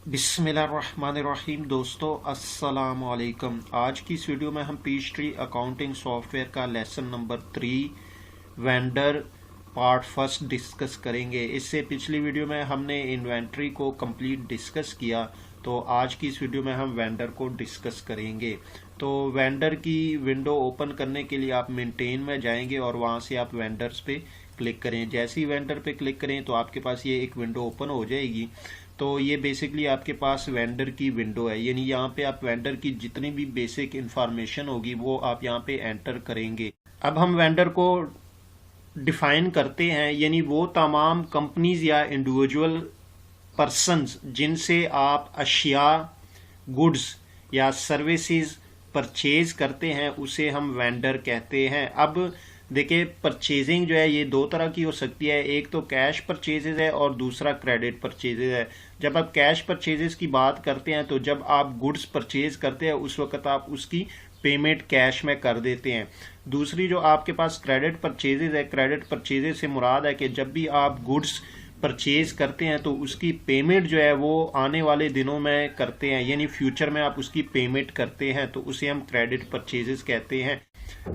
बिस्मिल्लाहिर्रहमानिर्रहीम। दोस्तों अस्सलाम वालेकुम। आज की इस वीडियो में हम पीचट्री अकाउंटिंग सॉफ्टवेयर का lesson number 3 vendor part first discuss करेंगे। इससे पिछली वीडियो में हमने इन्वेंट्री को कंप्लीट डिस्कस किया, तो आज की इस वीडियो में हम वेंडर को डिस्कस करेंगे। तो वेंडर की विंडो ओपन करने के लिए आप मेंटेन में जाएंगे और वहाँ से आप वेंडर्स पे क्लिक करें। जैसे ही वेंडर पे क्लिक करें तो आपके पास ये एक विंडो ओपन हो जाएगी। तो ये बेसिकली आपके पास वेंडर की विंडो है, यानी यहाँ पे आप वेंडर की जितनी भी बेसिक इंफॉर्मेशन होगी वो आप यहाँ पे एंटर करेंगे। अब हम वेंडर को डिफाइन करते हैं, यानी वो तमाम कंपनीज या इंडिविजुअल पर्सन्स जिनसे आप अशिया, गुड्स या सर्विसेज परचेज करते हैं उसे हम वेंडर कहते हैं। अब देखिए, परचेजिंग जो है ये दो तरह की हो सकती है। एक तो कैश परचेजेज है और दूसरा क्रेडिट परचेजेज है। जब आप कैश परचेजेस की बात करते हैं तो जब आप गुड्स परचेज करते हैं उस वक्त आप उसकी पेमेंट कैश में कर देते हैं। दूसरी जो आपके पास क्रेडिट परचेजेज है, क्रेडिट परचेजेज से मुराद है कि जब भी आप गुड्स परचेज करते हैं तो उसकी पेमेंट जो है वो आने वाले दिनों में करते हैं, यानी फ्यूचर में आप उसकी पेमेंट करते हैं, तो उसे हम क्रेडिट परचेजेस कहते हैं।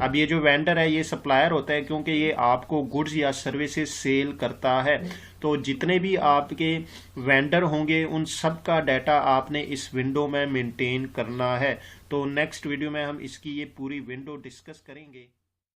अब ये जो वेंडर है ये सप्लायर होता है, क्योंकि ये आपको गुड्स या सर्विसेज सेल करता है। तो जितने भी आपके वेंडर होंगे उन सब का डाटा आपने इस विंडो में मेंटेन करना है। तो नेक्स्ट वीडियो में हम इसकी ये पूरी विंडो डिस्कस करेंगे।